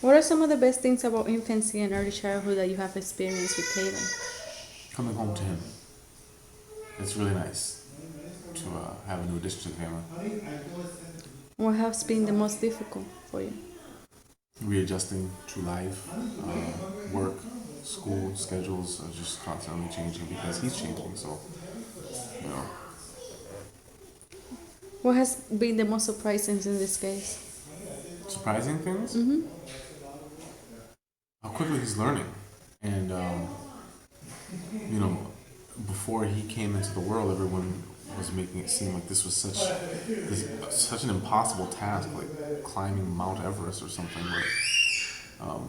What are some of the best things about infancy and early childhood that you have experienced with Kaden? Coming home to him. It's really nice to have a new addition to the family. What has been the most difficult for you? Readjusting to life, work, school, schedules are just constantly changing because he's changing. So, you know, What has been the most surprising in this case? surprising things, how quickly he's learning. And, you know, before he came into the world, everyone was making it seem like this was such an impossible task, like climbing Mount Everest or something. But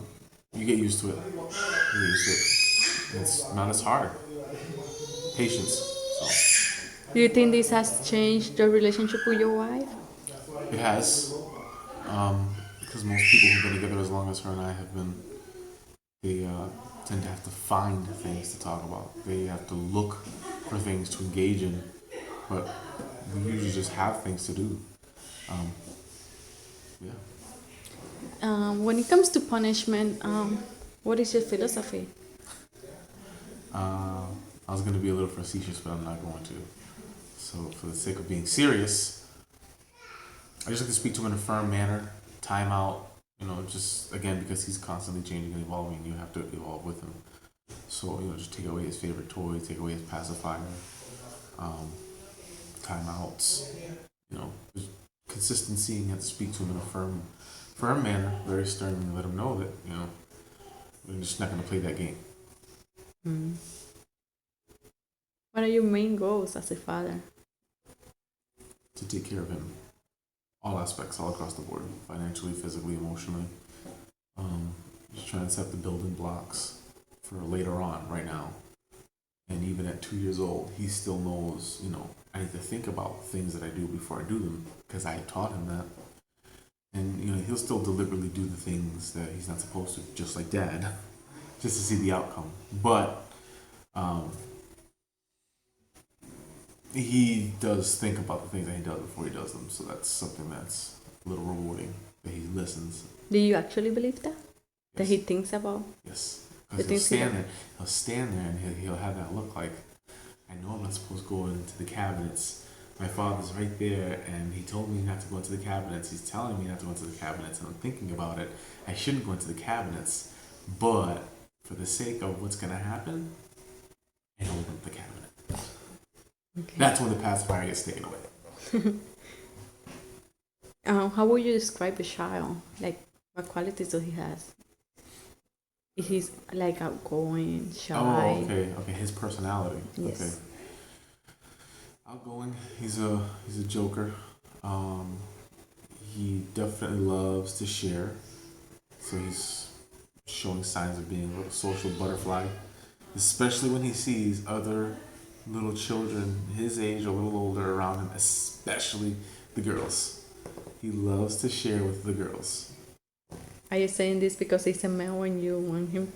you get used to it. You get used to it. It's not as hard. Patience. So Do you think this has changed your relationship with your wife? it has, because most people who've been together as long as her and I have been, they tend to have to find things to talk about. They have to look for things to engage in, but we usually just have things to do. Yeah. When it comes to punishment, what is your philosophy? I was going to be a little facetious, but I'm not going to. So, for the sake of being serious, I just like to speak to him in a firm manner, time out, just again, because he's constantly changing and evolving, you have to evolve with him. So, just take away his favorite toy, take away his pacifier, timeouts, just consistency, and you have to speak to him in a firm manner, very sternly, and let him know that, we're just not going to play that game. What are your main goals as a father? To take care of him, all aspects, all across the board, financially, physically, emotionally. Just trying to set the building blocks for later on, right now. And even at 2 years old, he still knows, I need to think about things that I do before I do them, because I taught him that. And, he'll still deliberately do the things that he's not supposed to, just like dad, just to see the outcome. But, he does think about the things that he does before he does them, so that's something that's a little rewarding, that he listens. Do you actually believe that? That Yes. he thinks about? Yes, The because things he does? he'll stand there and he'll have that look like, I know I'm not supposed to go into the cabinets. My father's right there, and he told me not to go into the cabinets. He's telling me not to go into the cabinets, and I'm thinking about it. I shouldn't go into the cabinets, but for the sake of what's going to happen, I don't want the cabinet. Okay. That's when the pacifier gets taken away. How would you describe a child? Like, what qualities do he has? Is he like outgoing, shy? Oh, okay. His personality. Yes. Okay. Outgoing. He's a joker. He definitely loves to share. So he's showing signs of being a little social butterfly, especially when he sees other little children his age or a little older around him, especially the girls. He loves to share with the girls. Are you saying this because he's a male and you want him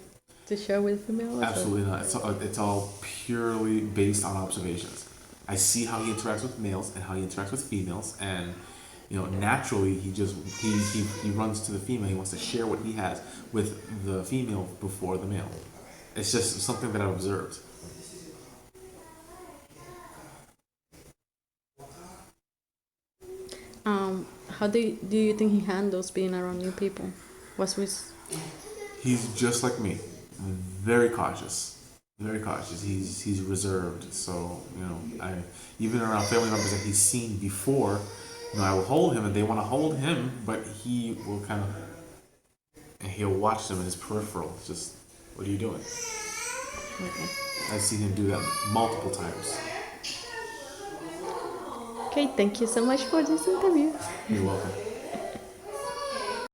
to share with females? Absolutely not. It's all purely based on observations. I see how he interacts with males and how he interacts with females, and naturally he runs to the female. He wants to share what he has with the female before the male. It's just something that I've observed. How do you think he handles being around new people? What's his... He's just like me, very cautious. Very cautious. He's reserved. So I even around family members that he's seen before, I will hold him and they want to hold him, but he will and he'll watch them in his peripheral. It's just, what are you doing? Okay. I've seen him do that multiple times. Okay, thank you so much for this interview. You're welcome.